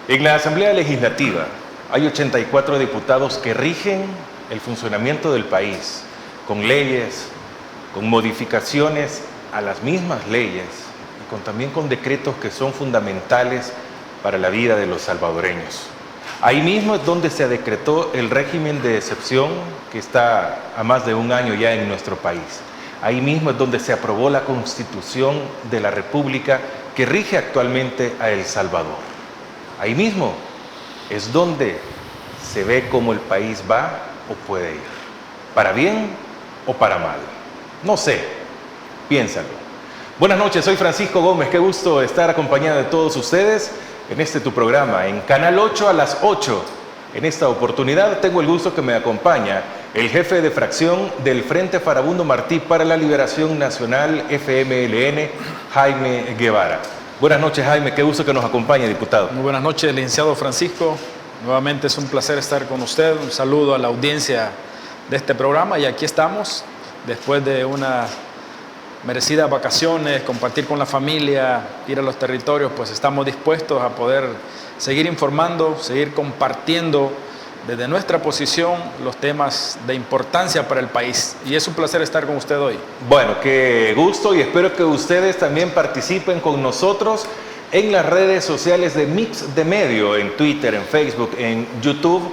En la Asamblea Legislativa hay 84 diputados que rigen el funcionamiento del país, con leyes, con modificaciones a las mismas leyes y también con decretos que son fundamentales para la vida de los salvadoreños. Ahí mismo es donde se decretó el régimen de excepción que está a más de un año ya en nuestro país. Ahí mismo es donde se aprobó la Constitución de la República que rige actualmente a El Salvador. Ahí mismo es donde se ve cómo el país va o puede ir, para bien o para mal. No sé, piénsalo. Buenas noches, soy Francisco Gómez, qué gusto estar acompañado de todos ustedes en este tu programa, en Canal 8 a las 8. En esta oportunidad tengo el gusto que me acompaña el jefe de fracción del Frente Farabundo Martí para la Liberación Nacional FMLN, Jaime Guevara. Buenas noches, Jaime, qué gusto que nos acompañe, diputado. Muy buenas noches, licenciado Francisco. Nuevamente es un placer estar con usted. Un saludo a la audiencia de este programa y aquí estamos, después de unas merecidas vacaciones, compartir con la familia, ir a los territorios, pues estamos dispuestos a poder seguir informando, seguir compartiendo desde nuestra posición los temas de importancia para el país. Y es un placer estar con usted hoy. Bueno, qué gusto y espero que ustedes también participen con nosotros en las redes sociales de Mix de Medio, en Twitter, en Facebook, en YouTube,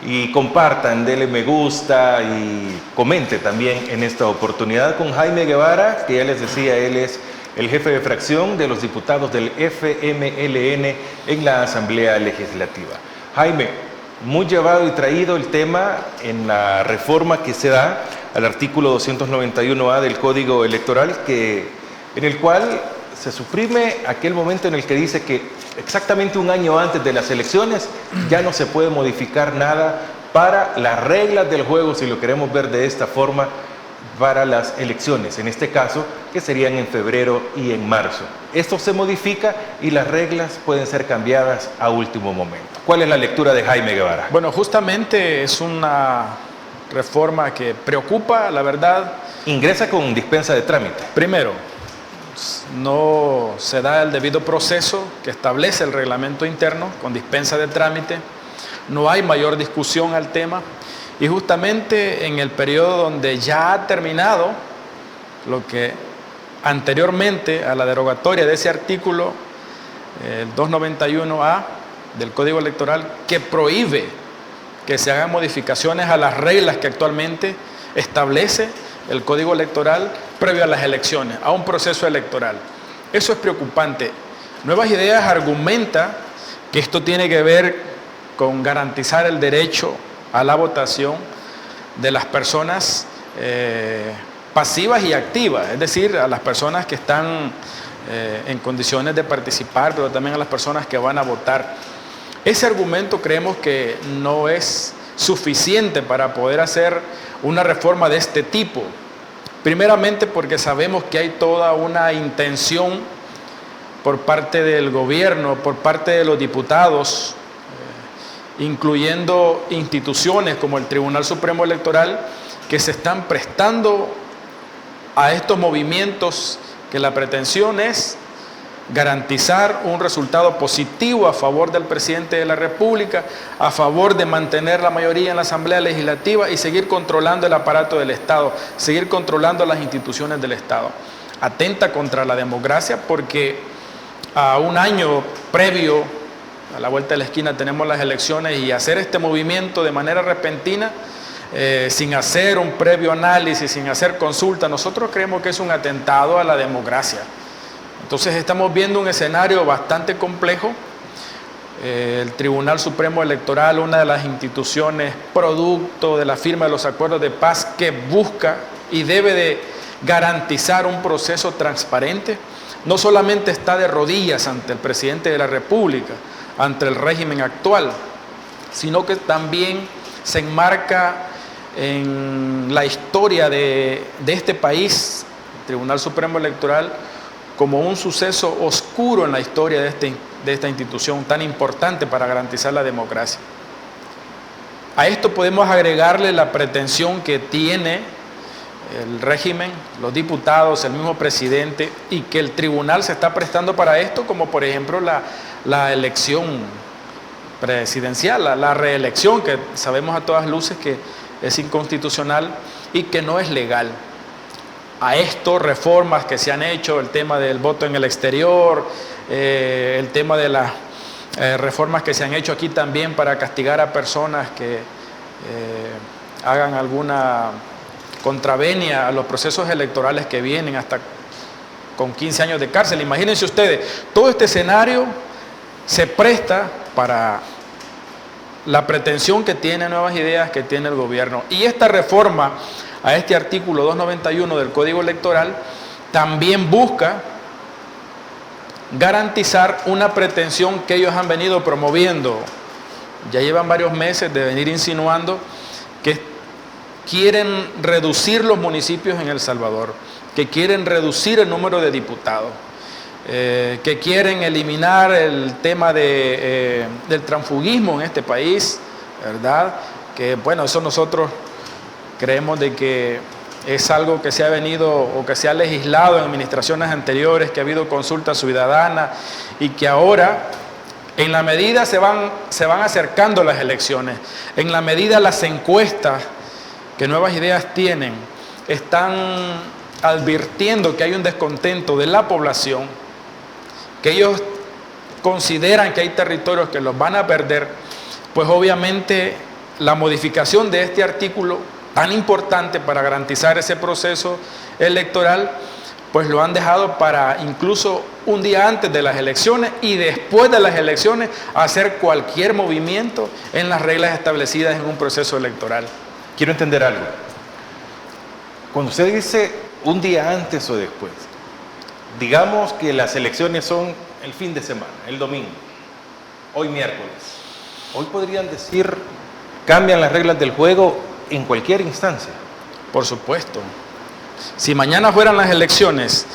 y compartan, denle me gusta y comente también en esta oportunidad con Jaime Guevara, que ya les decía, él es el jefe de fracción de los diputados del FMLN en la Asamblea Legislativa. Jaime, muy llevado y traído el tema en la reforma que se da al artículo 291A del Código Electoral, en el cual se suprime aquel momento en el que dice que exactamente un año antes de las elecciones ya no se puede modificar nada para las reglas del juego, si lo queremos ver de esta forma, para las elecciones, en este caso, que serían en febrero y en marzo. Esto se modifica y las reglas pueden ser cambiadas a último momento. ¿Cuál es la lectura de Jaime Guevara? Bueno, justamente es una reforma que preocupa, la verdad. Ingresa con dispensa de trámite. Primero, no se da el debido proceso que establece el reglamento interno con dispensa de trámite, no hay mayor discusión al tema y justamente en el periodo donde ya ha terminado lo que anteriormente a la derogatoria de ese artículo, el 291A del Código Electoral, que prohíbe que se hagan modificaciones a las reglas que actualmente establece el Código Electoral previo a las elecciones, a un proceso electoral. Eso es preocupante. Nuevas Ideas argumenta que esto tiene que ver con garantizar el derecho a la votación de las personas pasivas y activas, es decir, a las personas que están en condiciones de participar, pero también a las personas que van a votar. Ese argumento creemos que no es suficiente para poder hacer una reforma de este tipo. Primeramente porque sabemos que hay toda una intención por parte del gobierno, por parte de los diputados, incluyendo instituciones como el Tribunal Supremo Electoral, que se están prestando a estos movimientos que la pretensión es garantizar un resultado positivo a favor del presidente de la República, a favor de mantener la mayoría en la Asamblea Legislativa y seguir controlando el aparato del Estado, seguir controlando las instituciones del Estado. Atenta contra la democracia porque a un año previo, a la vuelta de la esquina tenemos las elecciones, y hacer este movimiento de manera repentina, sin hacer un previo análisis, sin hacer consulta, nosotros creemos que es un atentado a la democracia. Entonces estamos viendo un escenario bastante complejo. El Tribunal Supremo Electoral, una de las instituciones producto de la firma de los acuerdos de paz que busca y debe de garantizar un proceso transparente, no solamente está de rodillas ante el presidente de la República, ante el régimen actual, sino que también se enmarca en la historia de este país, el Tribunal Supremo Electoral, como un suceso oscuro en la historia de esta institución tan importante para garantizar la democracia. A esto podemos agregarle la pretensión que tiene el régimen, los diputados, el mismo presidente, y que el tribunal se está prestando para esto, como por ejemplo la elección presidencial, la reelección, que sabemos a todas luces que es inconstitucional y que no es legal. A esto, reformas que se han hecho, el tema del voto en el exterior, el tema de las reformas que se han hecho aquí también para castigar a personas que hagan alguna contravenia a los procesos electorales que vienen, hasta con 15 años de cárcel. Imagínense ustedes, todo este escenario se presta para la pretensión que tiene Nuevas Ideas, que tiene el gobierno. Y esta reforma a este artículo 291 del Código Electoral también busca garantizar una pretensión que ellos han venido promoviendo. Ya llevan varios meses de venir insinuando que quieren reducir los municipios en El Salvador, que quieren reducir el número de diputados, que quieren eliminar el tema del transfugismo en este país, ¿verdad? Que bueno, eso nosotros creemos de que es algo que se ha venido o que se ha legislado en administraciones anteriores, que ha habido consulta ciudadana y que ahora, en la medida se van acercando las elecciones, en la medida las encuestas que Nuevas Ideas tienen, están advirtiendo que hay un descontento de la población, que ellos consideran que hay territorios que los van a perder, pues obviamente la modificación de este artículo tan importante para garantizar ese proceso electoral, pues lo han dejado para incluso un día antes de las elecciones y después de las elecciones hacer cualquier movimiento en las reglas establecidas en un proceso electoral. Quiero entender algo. Cuando usted dice un día antes o después, digamos que las elecciones son el fin de semana, el domingo, hoy miércoles. Hoy podrían decir, cambian las reglas del juego en cualquier instancia. Por supuesto. Si mañana fueran las elecciones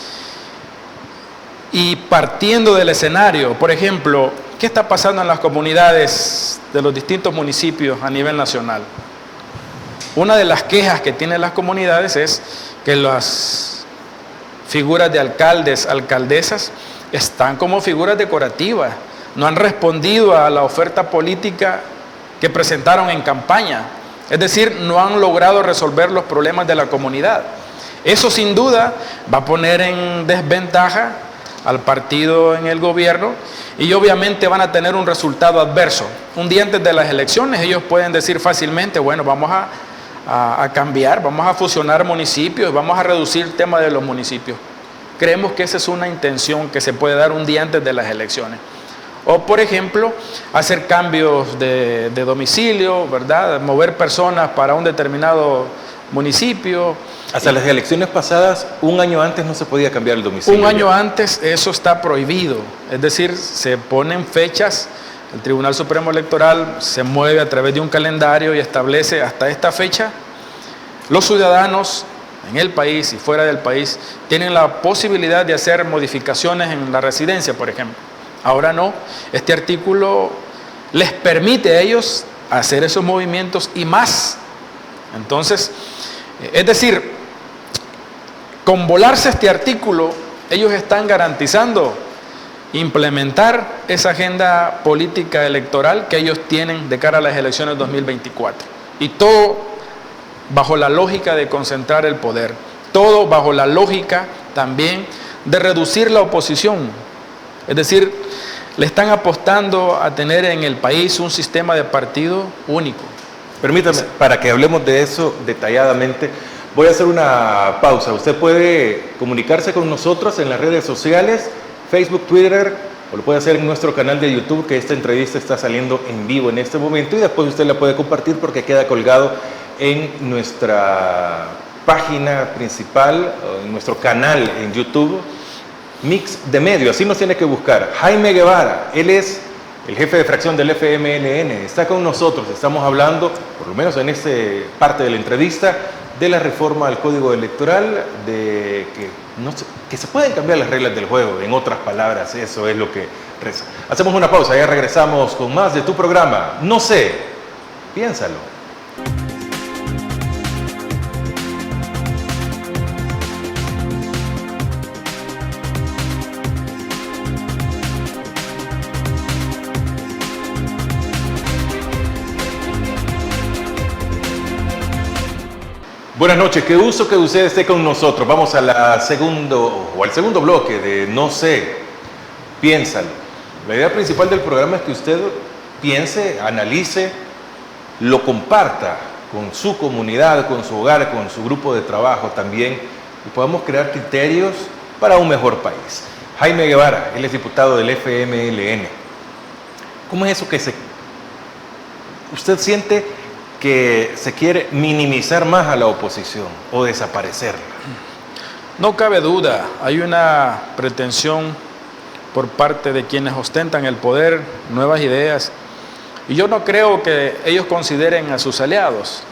y partiendo del escenario, por ejemplo, ¿qué está pasando en las comunidades de los distintos municipios a nivel nacional? Una de las quejas que tienen las comunidades es que las figuras de alcaldes, alcaldesas, están como figuras decorativas, no han respondido a la oferta política que presentaron en campaña, es decir, no han logrado resolver los problemas de la comunidad. Eso sin duda va a poner en desventaja al partido en el gobierno y obviamente van a tener un resultado adverso. Un día antes de las elecciones ellos pueden decir fácilmente, bueno, vamos a cambiar, vamos a fusionar municipios, vamos a reducir el tema de los municipios. Creemos que esa es una intención que se puede dar un día antes de las elecciones. O, por ejemplo, hacer cambios de domicilio, ¿verdad? Mover personas para un determinado municipio. Hasta las elecciones pasadas, un año antes no se podía cambiar el domicilio. Un año antes eso está prohibido. Es decir, se ponen fechas, el Tribunal Supremo Electoral se mueve a través de un calendario y establece hasta esta fecha. Los ciudadanos en el país y fuera del país tienen la posibilidad de hacer modificaciones en la residencia, por ejemplo. Ahora no, este artículo les permite a ellos hacer esos movimientos y más. Entonces, es decir, con volarse este artículo, ellos están garantizando implementar esa agenda política electoral que ellos tienen de cara a las elecciones 2024. Y todo bajo la lógica de concentrar el poder, todo bajo la lógica también de reducir la oposición. Es decir, le están apostando a tener en el país un sistema de partido único. Permítame, para que hablemos de eso detalladamente, voy a hacer una pausa. Usted puede comunicarse con nosotros en las redes sociales, Facebook, Twitter, o lo puede hacer en nuestro canal de YouTube, que esta entrevista está saliendo en vivo en este momento, y después usted la puede compartir porque queda colgado en nuestra página principal, en nuestro canal en YouTube, Mix de Medio, así nos tiene que buscar. Jaime Guevara, él es el jefe de fracción del FMLN, está con nosotros, estamos hablando, por lo menos en esta parte de la entrevista, de la reforma al Código Electoral, de que se pueden cambiar las reglas del juego, en otras palabras, eso es lo que reza. Hacemos una pausa, ya regresamos con más de tu programa. No sé, piénsalo. Buenas noches, qué gusto que usted esté con nosotros. Vamos al segundo bloque de No sé, piénsalo. La idea principal del programa es que usted piense, analice, lo comparta con su comunidad, con su hogar, con su grupo de trabajo también, y podamos crear criterios para un mejor país. Jaime Guevara, él es diputado del FMLN. ¿Cómo es eso que usted siente que se quiere minimizar más a la oposición o desaparecerla? No cabe duda, hay una pretensión por parte de quienes ostentan el poder, nuevas ideas, y yo no creo que ellos consideren a sus aliados.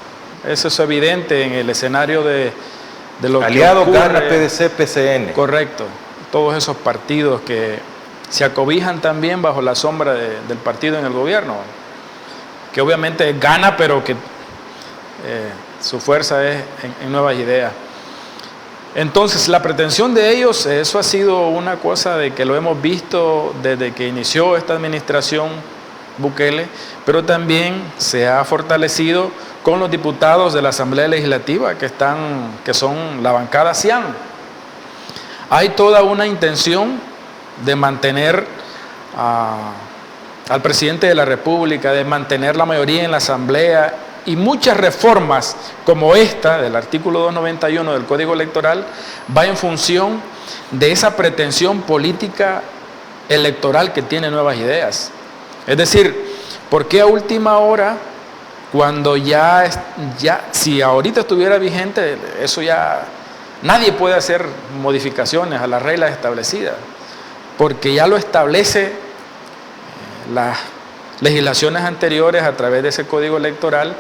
Eso es evidente en el escenario de lo aliado que ocurre. Gana, PDC, PCN. Correcto, todos esos partidos que se acobijan también bajo la sombra del partido en el gobierno, que obviamente gana, pero que su fuerza es en nuevas ideas. Entonces, la pretensión de ellos, eso ha sido una cosa de que lo hemos visto desde que inició esta administración Bukele, pero también se ha fortalecido con los diputados de la Asamblea Legislativa que son la bancada Cian. Hay toda una intención de mantener al presidente de la República, de mantener la mayoría en la Asamblea, y muchas reformas como esta del artículo 291 del Código Electoral va en función de esa pretensión política electoral que tiene Nuevas Ideas. Es decir, ¿por qué a última hora, cuando si ahorita estuviera vigente, eso ya nadie puede hacer modificaciones a las reglas establecidas? Porque ya lo establece las legislaciones anteriores a través de ese código electoral,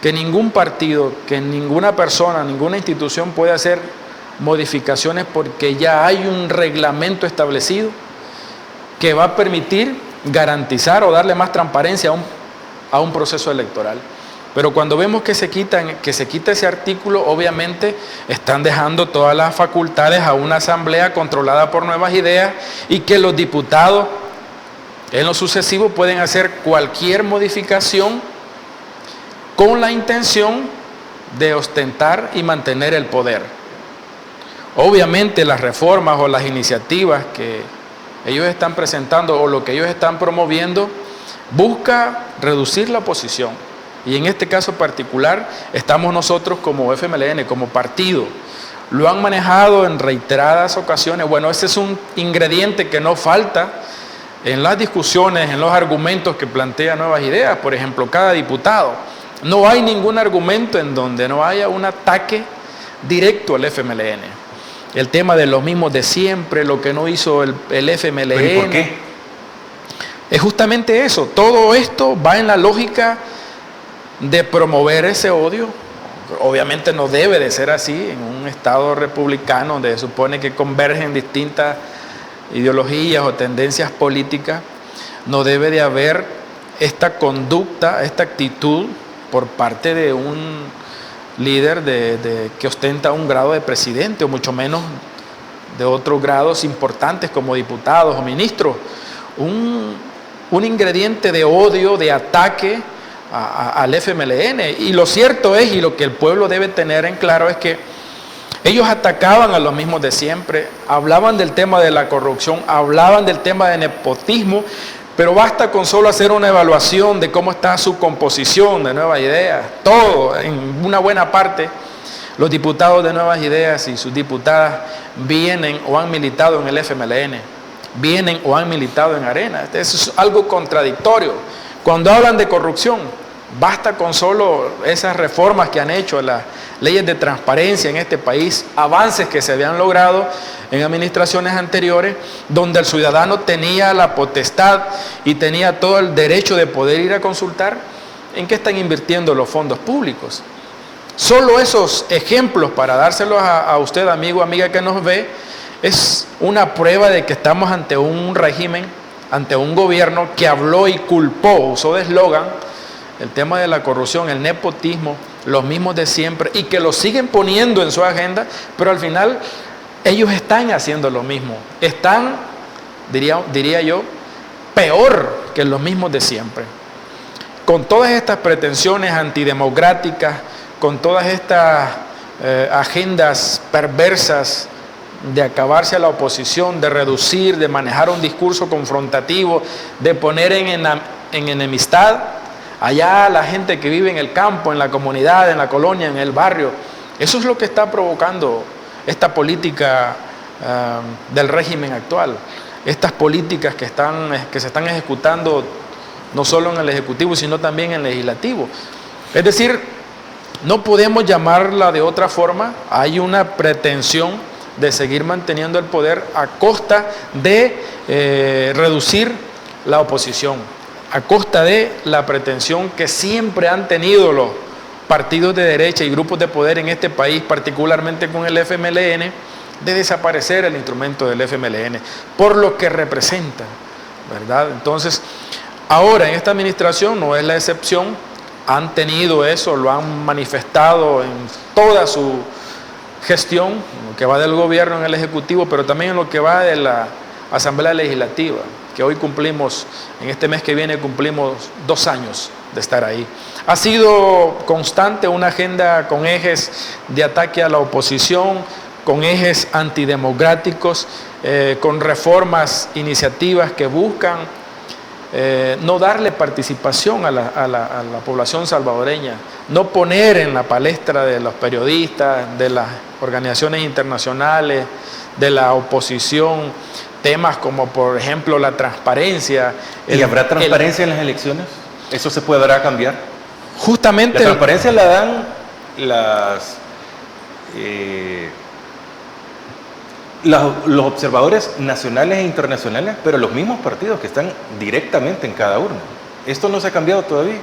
que ningún partido, que ninguna persona, ninguna institución puede hacer modificaciones porque ya hay un reglamento establecido que va a permitir garantizar o darle más transparencia a un proceso electoral. Pero cuando vemos que se quita ese artículo, obviamente están dejando todas las facultades a una asamblea controlada por Nuevas Ideas, y que los diputados en lo sucesivo pueden hacer cualquier modificación con la intención de ostentar y mantener el poder. Obviamente las reformas o las iniciativas que ellos están presentando o lo que ellos están promoviendo busca reducir la oposición. Y en este caso particular estamos nosotros como FMLN, como partido. Lo han manejado en reiteradas ocasiones. Bueno, ese es un ingrediente que no falta en las discusiones, en los argumentos que plantea Nuevas Ideas. Por ejemplo, cada diputado. No hay ningún argumento en donde no haya un ataque directo al FMLN. El tema de los mismos de siempre, lo que no hizo el FMLN. ¿Pero y por qué? Es justamente eso. Todo esto va en la lógica de promover ese odio. Obviamente no debe de ser así en un Estado republicano donde se supone que convergen distintas ideologías o tendencias políticas. No debe de haber esta conducta, esta actitud por parte de un líder que ostenta un grado de presidente, o mucho menos de otros grados importantes como diputados o ministros. Un ingrediente de odio, de ataque al FMLN. Y lo cierto es, y lo que el pueblo debe tener en claro, es que ellos atacaban a los mismos de siempre, hablaban del tema de la corrupción, hablaban del tema de nepotismo, pero basta con solo hacer una evaluación de cómo está su composición de Nuevas Ideas. Todo, en una buena parte, los diputados de Nuevas Ideas y sus diputadas vienen o han militado en el FMLN, vienen o han militado en Arena. Eso es algo contradictorio. Cuando hablan de corrupción, basta con solo esas reformas que han hecho, las leyes de transparencia en este país, avances que se habían logrado en administraciones anteriores, donde el ciudadano tenía la potestad y tenía todo el derecho de poder ir a consultar en qué están invirtiendo los fondos públicos. Solo esos ejemplos, para dárselos a usted, amigo, amiga que nos ve, es una prueba de que estamos ante un régimen, ante un gobierno que habló y culpó, usó de eslogan el tema de la corrupción, el nepotismo, los mismos de siempre, y que lo siguen poniendo en su agenda, pero al final ellos están haciendo lo mismo. Están, diría yo, peor que los mismos de siempre. Con todas estas pretensiones antidemocráticas, con todas estas agendas perversas de acabarse a la oposición, de reducir, de manejar un discurso confrontativo, de poner en enemistad allá la gente que vive en el campo, en la comunidad, en la colonia, en el barrio. Eso es lo que está provocando esta política del régimen actual. Estas políticas que se están ejecutando no solo en el Ejecutivo, sino también en el Legislativo. Es decir, no podemos llamarla de otra forma. Hay una pretensión de seguir manteniendo el poder a costa de reducir la oposición, a costa de la pretensión que siempre han tenido los partidos de derecha y grupos de poder en este país, particularmente con el FMLN, de desaparecer el instrumento del FMLN, por lo que representa, ¿verdad? Entonces, ahora en esta administración no es la excepción, han tenido eso, lo han manifestado en toda su gestión, en lo que va del gobierno, en el Ejecutivo, pero también en lo que va de la Asamblea Legislativa, que hoy cumplimos, en este mes que viene cumplimos 2 años de estar ahí. Ha sido constante una agenda con ejes de ataque a la oposición, con ejes antidemocráticos, con reformas, iniciativas que buscan no darle participación a la población salvadoreña, no poner en la palestra de los periodistas, de las organizaciones internacionales, de la oposición, temas como por ejemplo la transparencia. ¿Y habrá transparencia en las elecciones? ¿Eso se podrá cambiar? Justamente... La transparencia la dan los observadores nacionales e internacionales, pero los mismos partidos que están directamente en cada urna. ¿Esto no se ha cambiado todavía?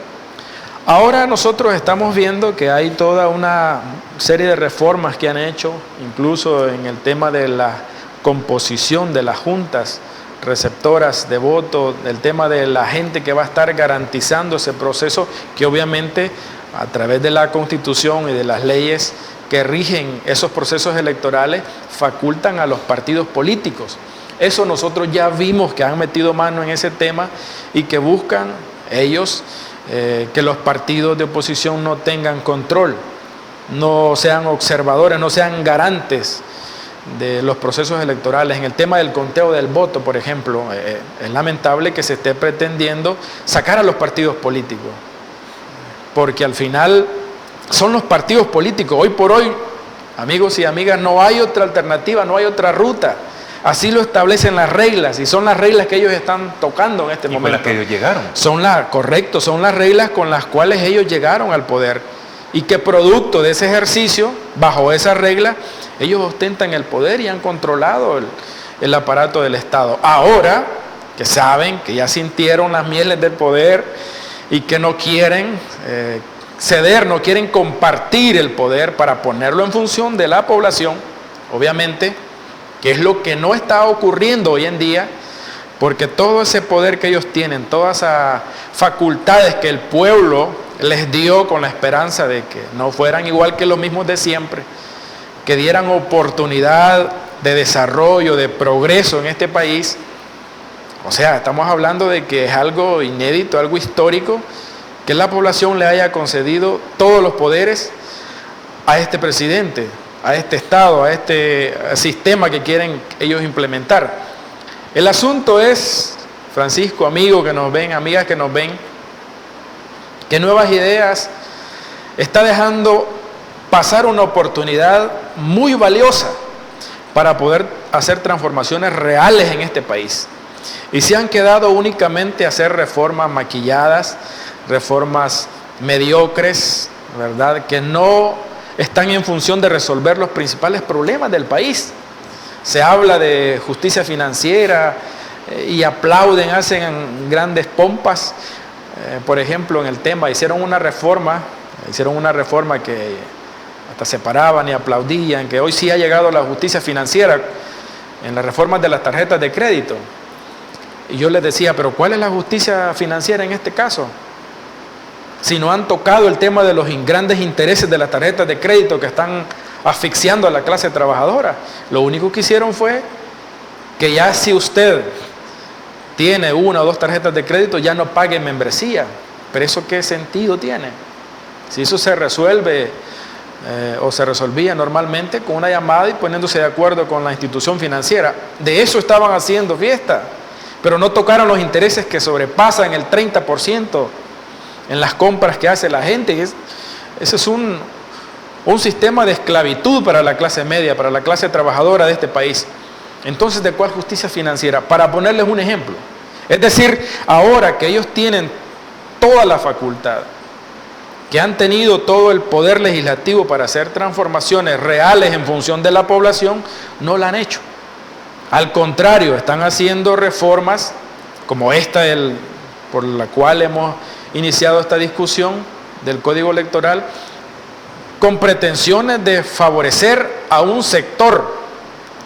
Ahora nosotros estamos viendo que hay toda una serie de reformas que han hecho, incluso en el tema de la composición de las juntas receptoras de voto, el tema de la gente que va a estar garantizando ese proceso, que obviamente a través de la Constitución y de las leyes que rigen esos procesos electorales facultan a los partidos políticos. Eso nosotros ya vimos que han metido mano en ese tema y que buscan ellos que los partidos de oposición no tengan control, no sean observadores, no sean garantes de los procesos electorales. En el tema del conteo del voto, por ejemplo, es lamentable que se esté pretendiendo sacar a los partidos políticos, porque al final son los partidos políticos. Hoy por hoy, amigos y amigas, no hay otra alternativa, no hay otra ruta. Así lo establecen las reglas y son las reglas que ellos están tocando en este momento. Con las que ellos llegaron. Son las reglas con las cuales ellos llegaron al poder y que producto de ese ejercicio, bajo esa regla, ellos ostentan el poder y han controlado el aparato del Estado. Ahora que saben, que ya sintieron las mieles del poder y que no quieren ceder, no quieren compartir el poder para ponerlo en función de la población, obviamente, que es lo que no está ocurriendo hoy en día, porque todo ese poder que ellos tienen, todas esas facultades que el pueblo les dio con la esperanza de que no fueran igual que los mismos de siempre, que dieran oportunidad de desarrollo, de progreso en este país. O sea, estamos hablando de que es algo inédito, algo histórico, que la población le haya concedido todos los poderes a este presidente, a este Estado, a este sistema que quieren ellos implementar. El asunto es, Francisco, amigos que nos ven, amigas que nos ven, que Nuevas Ideas está dejando pasar una oportunidad muy valiosa para poder hacer transformaciones reales en este país. Y se han quedado únicamente a hacer reformas maquilladas, reformas mediocres, ¿verdad?, que no están en función de resolver los principales problemas del país. Se habla de justicia financiera y aplauden, hacen grandes pompas. Por ejemplo, en el tema, hicieron una reforma que hasta se paraban y aplaudían, que hoy sí ha llegado la justicia financiera en las reformas de las tarjetas de crédito. Y yo les decía, pero ¿cuál es la justicia financiera en este caso? Si no han tocado el tema de los grandes intereses de las tarjetas de crédito que están asfixiando a la clase trabajadora. Lo único que hicieron fue que ya si usted tiene 1 o 2 tarjetas de crédito, ya no pague membresía. Pero ¿eso qué sentido tiene? Si eso se resuelve o se resolvía normalmente con una llamada y poniéndose de acuerdo con la institución financiera. De eso estaban haciendo fiesta, pero no tocaron los intereses que sobrepasan el 30% en las compras que hace la gente. Ese es un sistema de esclavitud para la clase media, para la clase trabajadora de este país. Entonces, ¿de cuál justicia financiera? Para ponerles un ejemplo. Es decir, ahora que ellos tienen toda la facultad, que han tenido todo el poder legislativo para hacer transformaciones reales en función de la población, no la han hecho. Al contrario, están haciendo reformas como esta por la cual hemos iniciado esta discusión del Código Electoral, con pretensiones de favorecer a un sector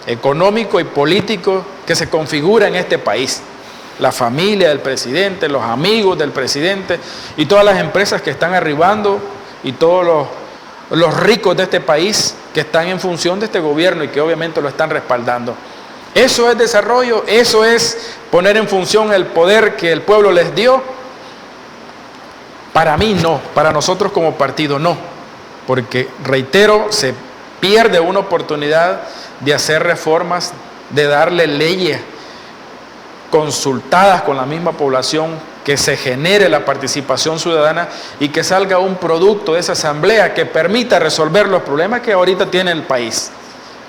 económico y político que se configura en este país. La familia del presidente, los amigos del presidente y todas las empresas que están arribando y todos los ricos de este país que están en función de este gobierno y que obviamente lo están respaldando. ¿Eso es desarrollo? ¿Eso es poner en función el poder que el pueblo les dio? Para mí no, para nosotros como partido no, porque reitero, se pierde una oportunidad de hacer reformas, de darle leyes consultadas con la misma población, que se genere la participación ciudadana y que salga un producto de esa asamblea que permita resolver los problemas que ahorita tiene el país.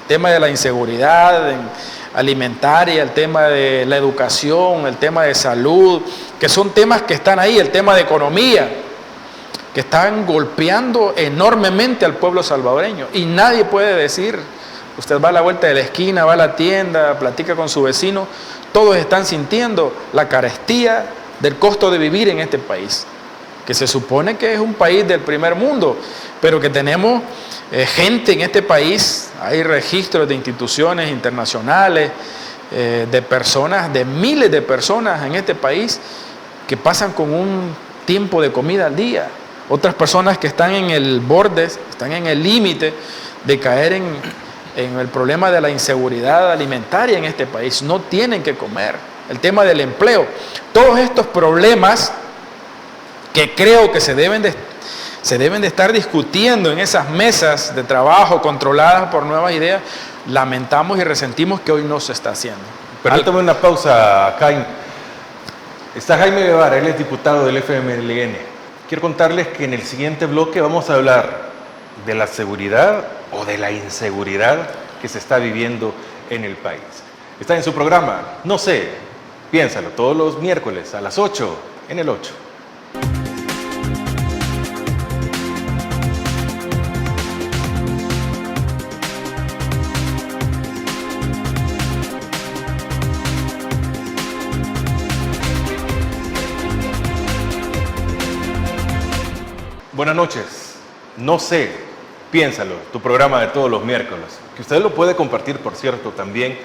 El tema de la inseguridad alimentaria, el tema de la educación, el tema de salud, que son temas que están ahí, el tema de economía, que están golpeando enormemente al pueblo salvadoreño. Y nadie puede decir, usted va a la vuelta de la esquina, va a la tienda, platica con su vecino, todos están sintiendo la carestía del costo de vivir en este país, que se supone que es un país del primer mundo, pero que tenemos gente en este país, hay registros de instituciones internacionales, de personas, de miles de personas en este país que pasan con un tiempo de comida al día, otras personas que están en el borde, están en el límite de caer en el problema de la inseguridad alimentaria en este país, no tienen que comer, el tema del empleo, todos estos problemas que creo que se deben de estar discutiendo en esas mesas de trabajo controladas por Nuevas Ideas, lamentamos y resentimos que hoy no se está haciendo. Permítame una pausa, Jaime. Está Jaime Guevara, él es diputado del FMLN. Quiero contarles que en el siguiente bloque vamos a hablar de la seguridad o de la inseguridad que se está viviendo en el país. Está en su programa, no sé, piénsalo, todos los miércoles a las 8 en el 8. Buenas noches, no sé, piénsalo, tu programa de todos los miércoles, que usted lo puede compartir, por cierto, también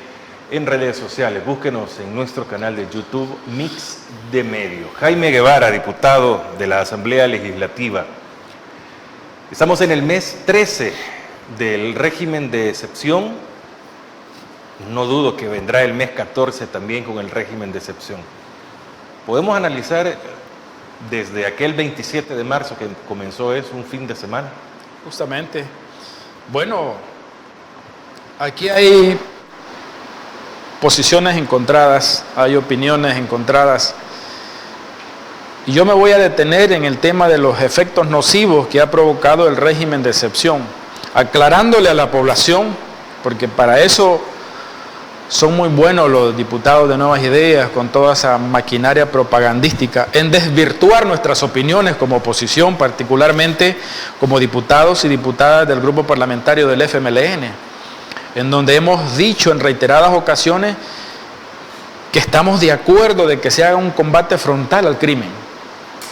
en redes sociales. Búsquenos en nuestro canal de YouTube, Mix de Medio. Jaime Guevara, diputado de la Asamblea Legislativa. Estamos en el mes 13 del régimen de excepción. No dudo que vendrá el mes 14 también con el régimen de excepción. Podemos analizar desde aquel 27 de marzo que comenzó eso, un fin de semana. Justamente. Bueno, aquí hay posiciones encontradas, hay opiniones encontradas. Y yo me voy a detener en el tema de los efectos nocivos que ha provocado el régimen de excepción, aclarándole a la población, porque para eso son muy buenos los diputados de Nuevas Ideas, con toda esa maquinaria propagandística, en desvirtuar nuestras opiniones como oposición, particularmente como diputados y diputadas del grupo parlamentario del FMLN, en donde hemos dicho en reiteradas ocasiones que estamos de acuerdo de que se haga un combate frontal al crimen,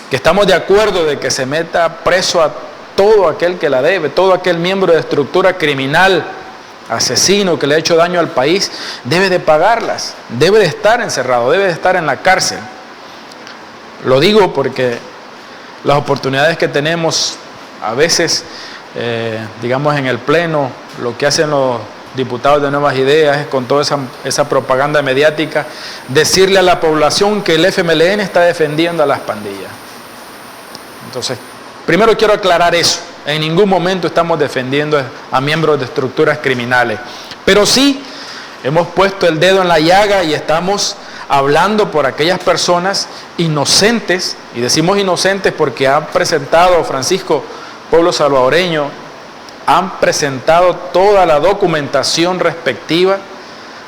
que estamos de acuerdo de que se meta preso a todo aquel que la debe, todo aquel miembro de estructura criminal, asesino que le ha hecho daño al país, debe de pagarlas, debe de estar encerrado, debe de estar en la cárcel. Lo digo porque las oportunidades que tenemos a veces, digamos en el pleno, lo que hacen los diputados de Nuevas Ideas es con toda esa propaganda mediática, decirle a la población que el FMLN está defendiendo a las pandillas. Entonces, primero quiero aclarar eso. En ningún momento estamos defendiendo a miembros de estructuras criminales. Pero sí hemos puesto el dedo en la llaga y estamos hablando por aquellas personas inocentes, y decimos inocentes porque han presentado, Francisco, pueblo salvadoreño, han presentado toda la documentación respectiva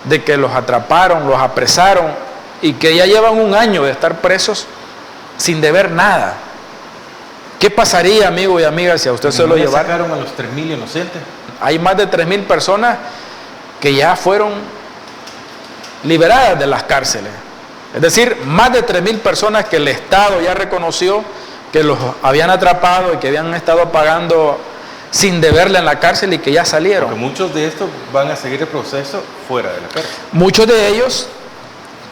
de que los atraparon, los apresaron y que ya llevan un año de estar presos sin deber nada. ¿Qué pasaría, amigo y amiga, si a usted se lo llevaran? ¿Sacaron a los 3.000 inocentes? Hay más de 3.000 personas que ya fueron liberadas de las cárceles. Es decir, más de 3.000 personas que el Estado ya reconoció que los habían atrapado y que habían estado pagando sin deberle en la cárcel y que ya salieron. Porque muchos de estos van a seguir el proceso fuera de la cárcel. Muchos de ellos,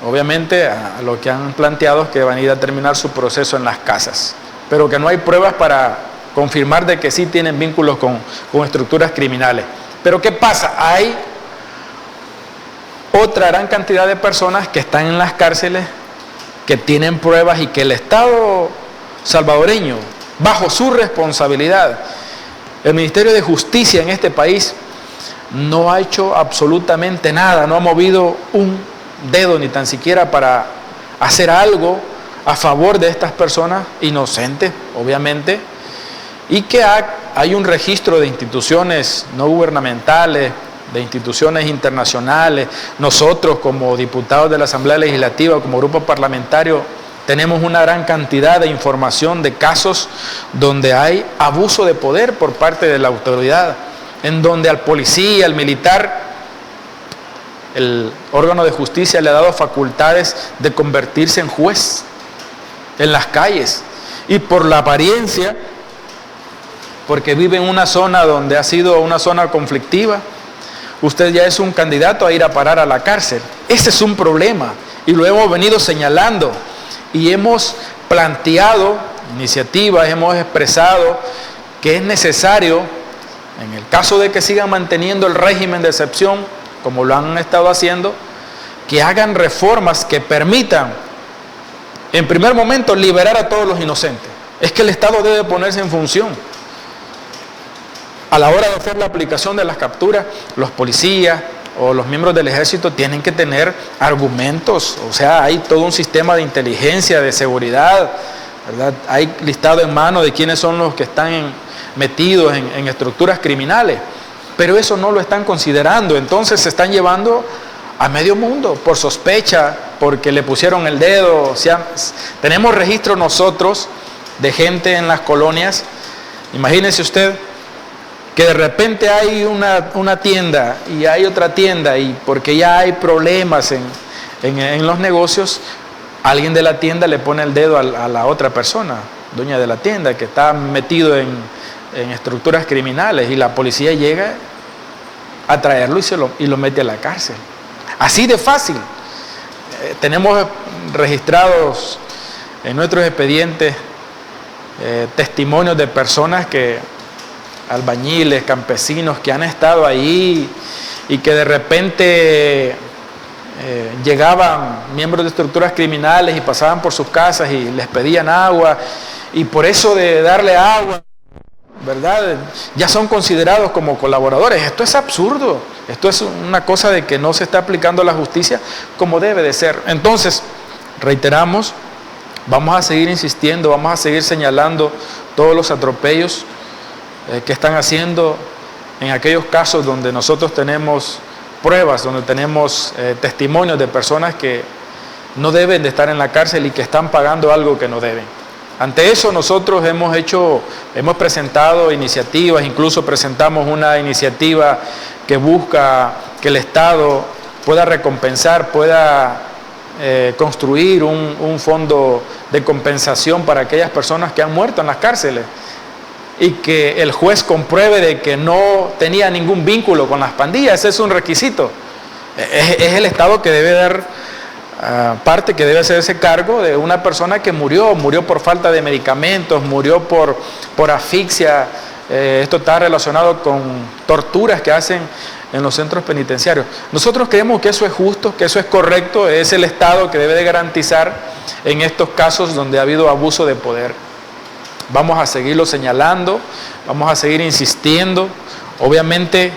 obviamente, a lo que han planteado es que van a ir a terminar su proceso en las casas, pero que no hay pruebas para confirmar de que sí tienen vínculos con estructuras criminales. Pero ¿qué pasa? Hay otra gran cantidad de personas que están en las cárceles, que tienen pruebas y que el Estado salvadoreño, bajo su responsabilidad, el Ministerio de Justicia en este país no ha hecho absolutamente nada, no ha movido un dedo ni tan siquiera para hacer algo a favor de estas personas inocentes, obviamente, y que hay un registro de instituciones no gubernamentales, de instituciones internacionales. Nosotros como diputados de la Asamblea Legislativa, como grupo parlamentario, tenemos una gran cantidad de información de casos donde hay abuso de poder por parte de la autoridad, en donde al policía, al militar, el órgano de justicia le ha dado facultades de convertirse en juez en las calles, y por la apariencia, porque vive en una zona donde ha sido una zona conflictiva, usted ya es un candidato a ir a parar a la cárcel. Ese es un problema y lo hemos venido señalando y hemos planteado iniciativas, hemos expresado que es necesario, en el caso de que sigan manteniendo el régimen de excepción como lo han estado haciendo, que hagan reformas que permitan, en primer momento, liberar a todos los inocentes. Es que el Estado debe ponerse en función. A la hora de hacer la aplicación de las capturas, los policías o los miembros del ejército tienen que tener argumentos, o sea, hay todo un sistema de inteligencia, de seguridad, ¿verdad? Hay listado en mano de quiénes son los que están metidos en estructuras criminales, pero eso no lo están considerando, entonces se están llevando a medio mundo por sospecha, porque le pusieron el dedo. O sea, tenemos registro nosotros de gente en las colonias. Imagínese usted que de repente hay una tienda y hay otra tienda, y porque ya hay problemas en los negocios, alguien de la tienda le pone el dedo a la otra persona, dueña de la tienda, que está metido en estructuras criminales, y la policía llega a traerlo y lo mete a la cárcel. Así de fácil. Tenemos registrados en nuestros expedientes testimonios de personas albañiles, campesinos que han estado ahí y que de repente llegaban miembros de estructuras criminales y pasaban por sus casas y les pedían agua, y por eso de darle agua, ¿verdad?, ya son considerados como colaboradores. Esto es absurdo, esto es una cosa de que no se está aplicando la justicia como debe de ser. Entonces, reiteramos, vamos a seguir insistiendo, vamos a seguir señalando todos los atropellos que están haciendo en aquellos casos donde nosotros tenemos pruebas, donde tenemos testimonios de personas que no deben de estar en la cárcel y que están pagando algo que no deben. Ante eso nosotros hemos presentado iniciativas, incluso presentamos una iniciativa que busca que el Estado pueda recompensar, pueda construir un fondo de compensación para aquellas personas que han muerto en las cárceles, y que el juez compruebe de que no tenía ningún vínculo con las pandillas. Ese es un requisito. Es el Estado que debe dar parte, que debe hacerse cargo de una persona que murió por falta de medicamentos, murió por asfixia. Esto está relacionado con torturas que hacen en los centros penitenciarios. Nosotros creemos que eso es justo, que eso es correcto, es el Estado que debe de garantizar en estos casos donde ha habido abuso de poder. vamos a seguirlo señalando, vamos a seguir insistiendo. Obviamente,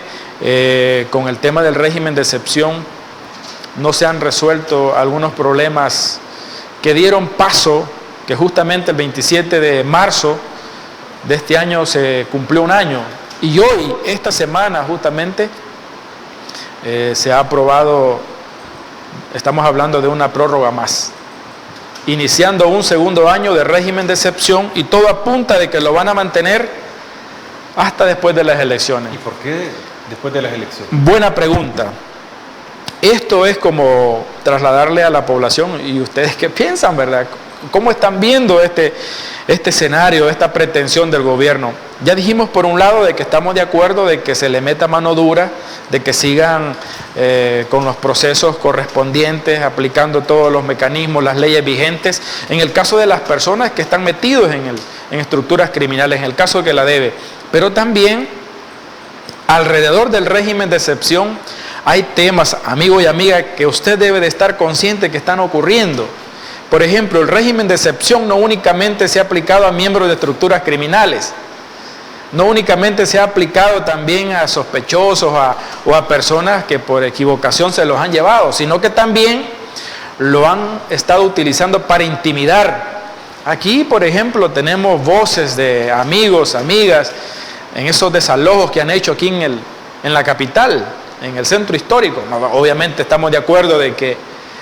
con el tema del régimen de excepción, no se han resuelto algunos problemas que dieron paso, que justamente el 27 de marzo de este año se cumplió un año. Y hoy, esta semana justamente, se ha aprobado, estamos hablando de una prórroga más, iniciando un segundo año de régimen de excepción, y todo apunta de que lo van a mantener hasta después de las elecciones. ¿Y por qué después de las elecciones? Buena pregunta. Esto es como trasladarle a la población, y ustedes qué piensan, ¿verdad? ¿Cómo están viendo este escenario, esta pretensión del gobierno? Ya dijimos por un lado de que estamos de acuerdo de que se le meta mano dura, de que sigan con los procesos correspondientes, aplicando todos los mecanismos, las leyes vigentes, en el caso de las personas que están metidos en estructuras criminales, en el caso que la debe. Pero también, alrededor del régimen de excepción, hay temas, amigo y amiga, que usted debe de estar consciente que están ocurriendo. Por ejemplo, el régimen de excepción no únicamente se ha aplicado a miembros de estructuras criminales, no únicamente se ha aplicado también a sospechosos o a personas que por equivocación se los han llevado, sino que también lo han estado utilizando para intimidar. Aquí, por ejemplo, tenemos voces de amigos, amigas, en esos desalojos que han hecho aquí en la capital, en el centro histórico. Obviamente estamos de acuerdo de que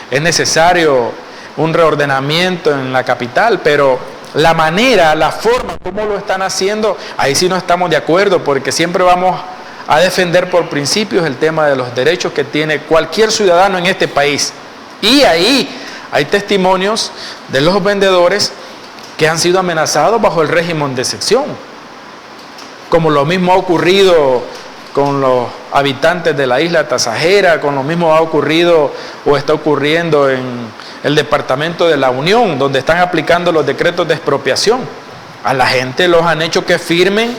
es necesario un reordenamiento en la capital, pero la manera, la forma como lo están haciendo, ahí sí no estamos de acuerdo, porque siempre vamos a defender por principios el tema de los derechos que tiene cualquier ciudadano en este país. Y ahí hay testimonios de los vendedores que han sido amenazados bajo el régimen de excepción, como lo mismo ha ocurrido con los habitantes de la isla Tasajera, con lo mismo ha ocurrido o está ocurriendo en el departamento de La Unión, donde están aplicando los decretos de expropiación. A la gente los han hecho que firmen,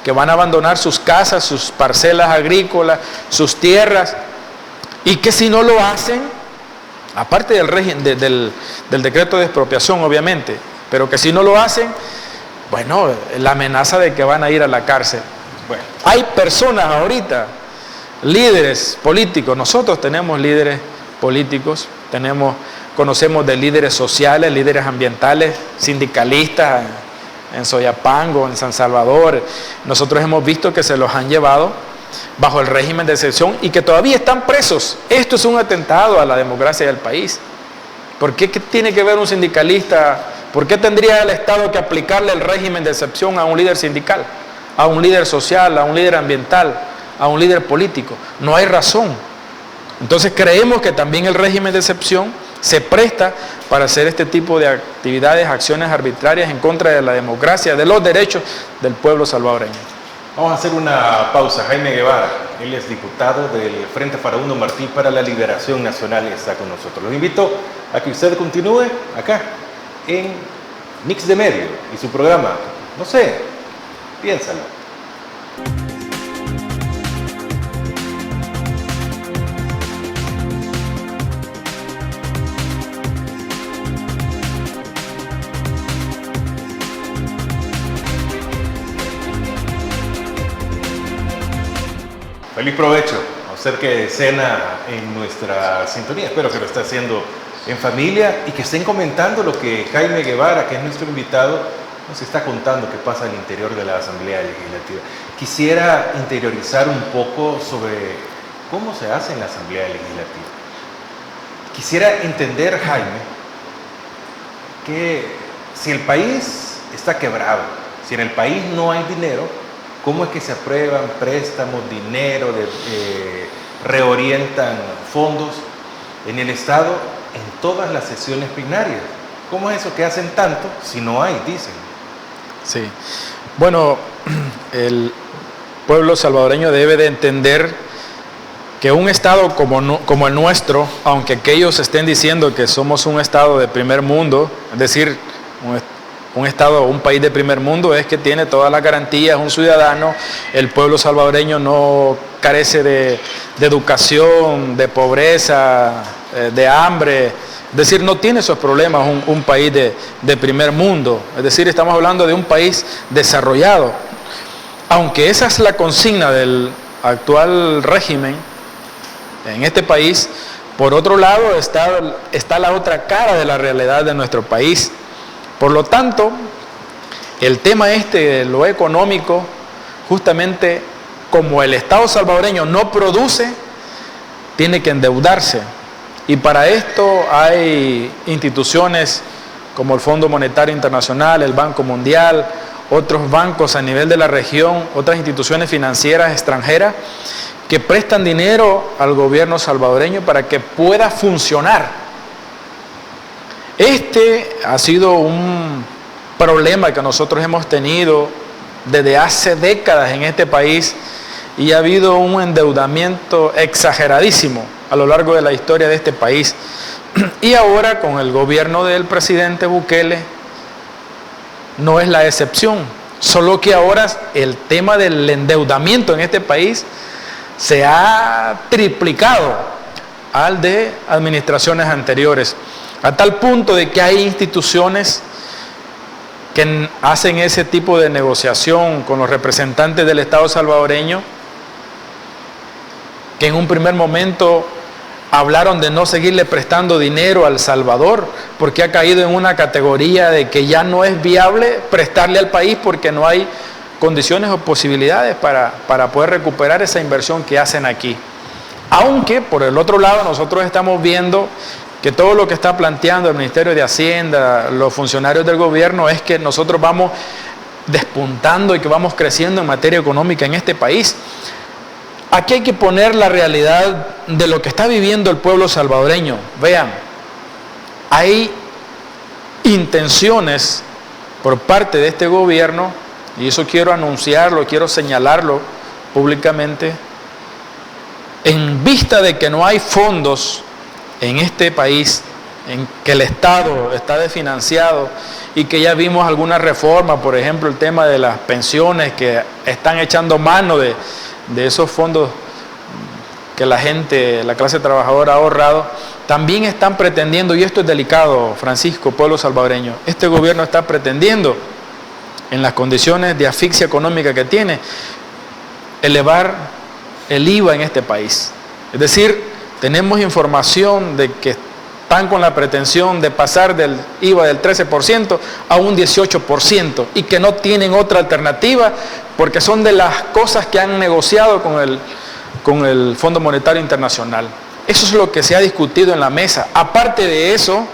que van a abandonar sus casas, sus parcelas agrícolas, sus tierras, y que si no lo hacen, aparte del régimen del decreto de expropiación obviamente, pero que si no lo hacen, bueno, la amenaza de que van a ir a la cárcel. Bueno, hay personas ahorita, líderes políticos, nosotros tenemos líderes políticos, conocemos de líderes sociales, líderes ambientales, sindicalistas en Soyapango, en San Salvador. Nosotros hemos visto que se los han llevado bajo el régimen de excepción y que todavía están presos. Esto es un atentado a la democracia del país. ¿Por qué tiene que ver un sindicalista? ¿Por qué tendría el Estado que aplicarle el régimen de excepción a un líder sindical, a un líder social, a un líder ambiental, a un líder político? No hay razón. Entonces creemos que también el régimen de excepción se presta para hacer este tipo de actividades, acciones arbitrarias en contra de la democracia, de los derechos del pueblo salvadoreño. Vamos a hacer una pausa. Jaime Guevara, él es diputado del Frente Farabundo Martí para la Liberación Nacional y está con nosotros. Los invito a que usted continúe acá en Mix de Medio y su programa. No sé, piénsalo. Feliz provecho a usted que cena en nuestra sintonía. Espero que lo esté haciendo en familia y que estén comentando lo que Jaime Guevara, que es nuestro invitado, nos está contando que pasa al interior de la Asamblea Legislativa. Quisiera interiorizar un poco sobre cómo se hace en la Asamblea Legislativa. Quisiera entender, Jaime, que si el país está quebrado, si en el país no hay dinero, ¿cómo es que se aprueban préstamos, dinero, reorientan fondos en el Estado en todas las sesiones plenarias? ¿Cómo es eso que hacen tanto si no hay, dicen? Sí, bueno, el pueblo salvadoreño debe de entender que un Estado como el nuestro, aunque aquellos estén diciendo que somos un Estado de primer mundo, es decir, un Estado, un país de primer mundo, es que tiene todas las garantías, un ciudadano, el pueblo salvadoreño no carece de educación, de pobreza, de hambre, Es decir, no tiene esos problemas un país de primer mundo. Es decir, estamos hablando de un país desarrollado. Aunque esa es la consigna del actual régimen en este país, por otro lado está la otra cara de la realidad de nuestro país. Por lo tanto, el tema de lo económico, justamente como el Estado salvadoreño no produce, tiene que endeudarse. Y para esto hay instituciones como el Fondo Monetario Internacional, el Banco Mundial, otros bancos a nivel de la región, otras instituciones financieras extranjeras que prestan dinero al gobierno salvadoreño para que pueda funcionar. Este ha sido un problema que nosotros hemos tenido desde hace décadas en este país y ha habido un endeudamiento exageradísimo a lo largo de la historia de este país. Y ahora con el gobierno del presidente Bukele no es la excepción, solo que ahora el tema del endeudamiento en este país se ha triplicado al de administraciones anteriores, a tal punto de que hay instituciones que hacen ese tipo de negociación con los representantes del Estado salvadoreño, que en un primer momento hablaron de no seguirle prestando dinero a El Salvador, porque ha caído en una categoría de que ya no es viable prestarle al país porque no hay condiciones o posibilidades para poder recuperar esa inversión que hacen aquí. Aunque, por el otro lado, nosotros estamos viendo que todo lo que está planteando el Ministerio de Hacienda, los funcionarios del gobierno, es que nosotros vamos despuntando y que vamos creciendo en materia económica en este país. Aquí hay que poner la realidad de lo que está viviendo el pueblo salvadoreño. Vean, hay intenciones por parte de este gobierno, y eso quiero anunciarlo, quiero señalarlo públicamente, en vista de que no hay fondos en este país, en que el Estado está desfinanciado y que ya vimos algunas reformas, por ejemplo el tema de las pensiones, que están echando mano de esos fondos que la gente, la clase trabajadora ha ahorrado, también están pretendiendo, y esto es delicado, Francisco, pueblo salvadoreño, este gobierno está pretendiendo, en las condiciones de asfixia económica que tiene, elevar el IVA en este país. Es decir, tenemos información de que están con la pretensión de pasar del IVA del 13% a un 18% y que no tienen otra alternativa porque son de las cosas que han negociado con el Fondo Monetario Internacional. Eso es lo que se ha discutido en la mesa. Aparte de eso,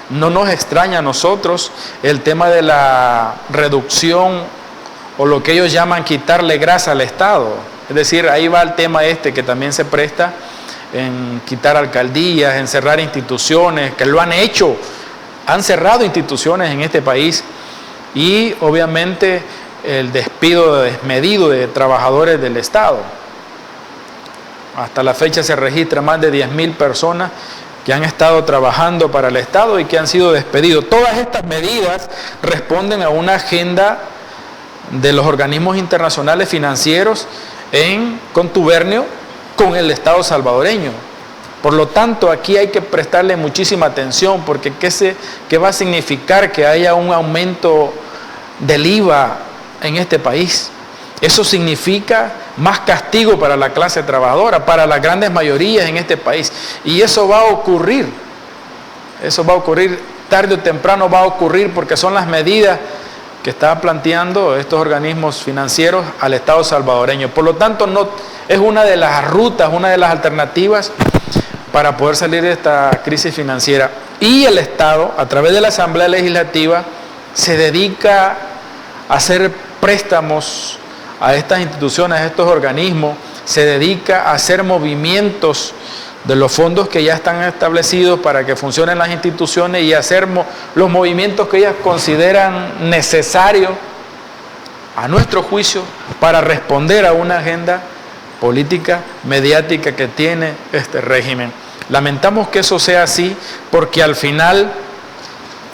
no nos extraña a nosotros el tema de la reducción o lo que ellos llaman quitarle grasa al Estado. Es decir, ahí va el tema que también se presta en quitar alcaldías, en cerrar instituciones, que lo han hecho, han cerrado instituciones en este país, y obviamente el despido desmedido de trabajadores del Estado. Hasta la fecha se registra más de 10.000 personas que han estado trabajando para el Estado y que han sido despedidos. Todas estas medidas responden a una agenda de los organismos internacionales financieros en contubernio con el Estado salvadoreño. Por lo tanto, aquí hay que prestarle muchísima atención, porque ¿qué va a significar que haya un aumento del IVA en este país? Eso significa más castigo para la clase trabajadora, para las grandes mayorías en este país. Y eso va a ocurrir. Eso va a ocurrir, tarde o temprano va a ocurrir, porque son las medidas que están planteando estos organismos financieros al Estado salvadoreño. Por lo tanto, no, es una de las rutas, una de las alternativas para poder salir de esta crisis financiera. Y el Estado, a través de la Asamblea Legislativa, se dedica a hacer préstamos a estas instituciones, a estos organismos, se dedica a hacer movimientos de los fondos que ya están establecidos para que funcionen las instituciones y hacer los movimientos que ellas consideran necesarios, a nuestro juicio, para responder a una agenda política, mediática que tiene este régimen. Lamentamos que eso sea así, porque al final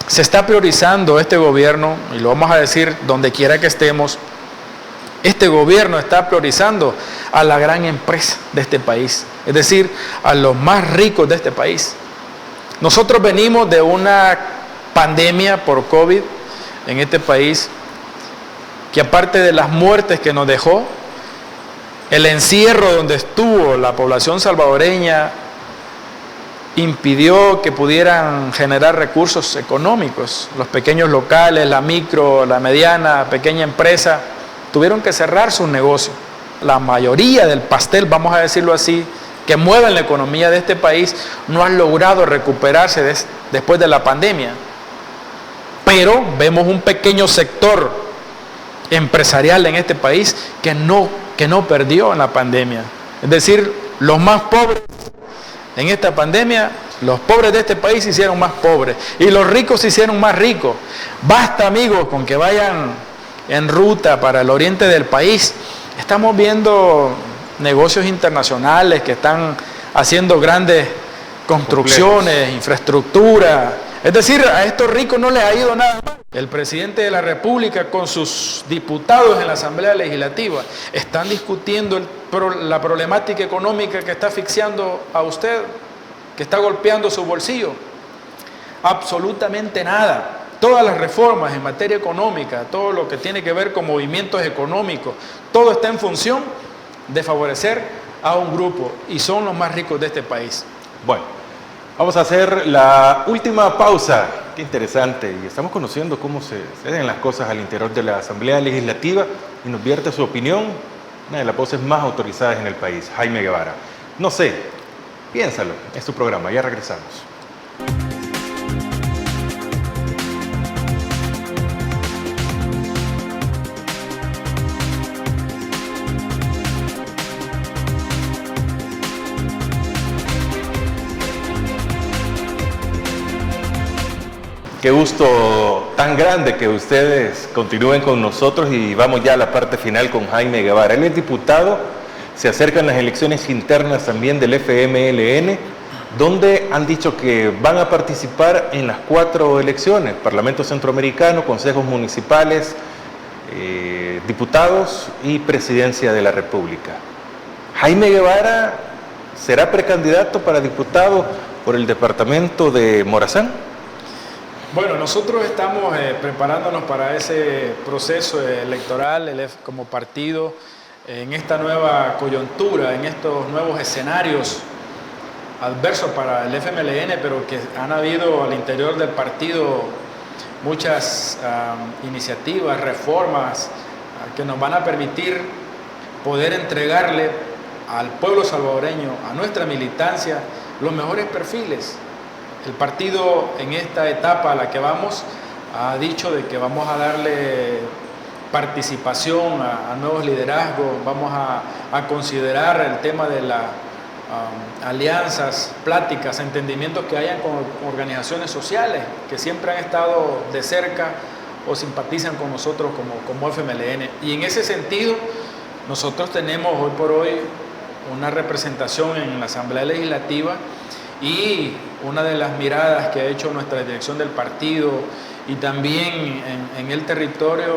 se está priorizando este gobierno, y lo vamos a decir donde quiera que estemos, este gobierno está priorizando a la gran empresa de este país, es decir, a los más ricos de este país. Nosotros venimos de una pandemia por COVID en este país, que aparte de las muertes que nos dejó, el encierro donde estuvo la población salvadoreña impidió que pudieran generar recursos económicos. Los pequeños locales, la micro, la mediana, pequeña empresa, tuvieron que cerrar sus negocios. La mayoría del pastel, vamos a decirlo así, que mueve la economía de este país, no han logrado recuperarse después de la pandemia. Pero vemos un pequeño sector empresarial en este país que no perdió en la pandemia. Es decir, los más pobres en esta pandemia, los pobres de este país se hicieron más pobres y los ricos se hicieron más ricos. Basta, amigos, con que vayan en ruta para el oriente del país. Estamos viendo negocios internacionales que están haciendo grandes construcciones, infraestructura. Es decir, a estos ricos no les ha ido nada mal. El presidente de la República con sus diputados en la Asamblea Legislativa están discutiendo la problemática económica que está asfixiando a usted, que está golpeando su bolsillo. Absolutamente nada. Todas las reformas en materia económica, todo lo que tiene que ver con movimientos económicos, todo está en función de favorecer a un grupo y son los más ricos de este país. Bueno, vamos a hacer la última pausa. Qué interesante. Y estamos conociendo cómo se den las cosas al interior de la Asamblea Legislativa y nos vierte su opinión, una de las voces más autorizadas en el país, Jaime Guevara. No sé, piénsalo, es tu programa, ya regresamos. Qué gusto tan grande que ustedes continúen con nosotros y vamos ya a la parte final con Jaime Guevara. Él es diputado, se acercan las elecciones internas también del FMLN, donde han dicho que van a participar en las 4 elecciones, Parlamento Centroamericano, consejos municipales, diputados y presidencia de la República. Jaime Guevara será precandidato para diputado por el departamento de Morazán. Bueno, nosotros estamos preparándonos para ese proceso electoral como partido en esta nueva coyuntura, en estos nuevos escenarios adversos para el FMLN, pero que han habido al interior del partido muchas iniciativas, reformas que nos van a permitir poder entregarle al pueblo salvadoreño, a nuestra militancia, los mejores perfiles. El partido en esta etapa a la que vamos ha dicho de que vamos a darle participación a nuevos liderazgos, vamos a considerar el tema de las alianzas, pláticas, entendimientos que hayan con organizaciones sociales que siempre han estado de cerca o simpatizan con nosotros como FMLN. Y en ese sentido, nosotros tenemos hoy por hoy una representación en la Asamblea Legislativa y una de las miradas que ha hecho nuestra dirección del partido y también en el territorio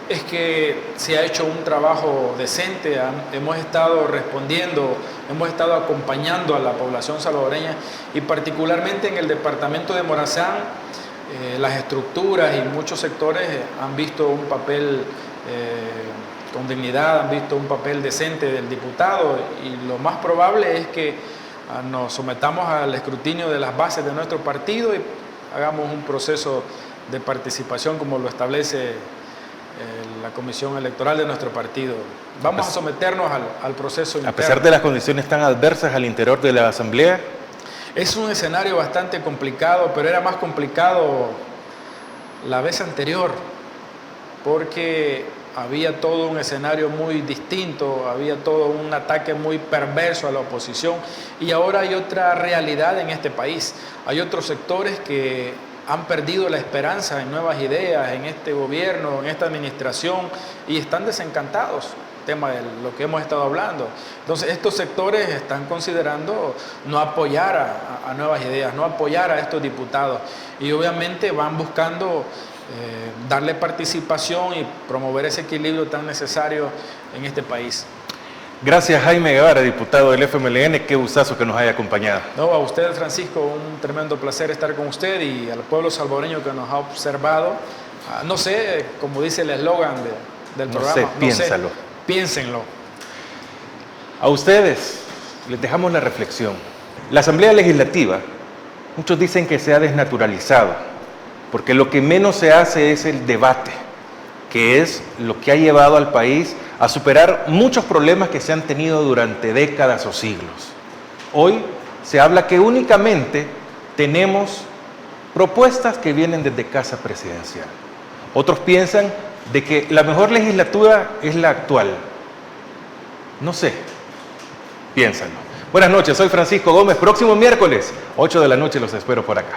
es que se ha hecho un trabajo decente, hemos estado respondiendo, hemos estado acompañando a la población salvadoreña y particularmente en el departamento de Morazán, las estructuras y muchos sectores han visto un papel con dignidad, han visto un papel decente del diputado y lo más probable es que nos sometamos al escrutinio de las bases de nuestro partido y hagamos un proceso de participación como lo establece la comisión electoral de nuestro partido. Vamos a someternos al proceso interno. A pesar de las condiciones tan adversas al interior de la Asamblea. Es un escenario bastante complicado, pero era más complicado la vez anterior, porque había todo un escenario muy distinto, había todo un ataque muy perverso a la oposición y ahora hay otra realidad en este país. Hay otros sectores que han perdido la esperanza en nuevas ideas, en este gobierno, en esta administración y están desencantados, tema de lo que hemos estado hablando. Entonces estos sectores están considerando no apoyar a nuevas ideas, no apoyar a estos diputados y obviamente van buscando darle participación y promover ese equilibrio tan necesario en este país. Gracias, Jaime Guevara, diputado del FMLN. Qué gustazo que nos haya acompañado. No, a usted, Francisco, un tremendo placer estar con usted y al pueblo salvadoreño que nos ha observado. No sé, como dice el eslogan del programa. No sé, piénsalo. Piénsenlo. A ustedes les dejamos la reflexión. La Asamblea Legislativa, muchos dicen que se ha desnaturalizado, porque lo que menos se hace es el debate, que es lo que ha llevado al país a superar muchos problemas que se han tenido durante décadas o siglos. Hoy se habla que únicamente tenemos propuestas que vienen desde Casa Presidencial. Otros piensan de que la mejor legislatura es la actual. No sé, piénsalo. Buenas noches, soy Francisco Gómez. Próximo miércoles, 8 de la noche, los espero por acá.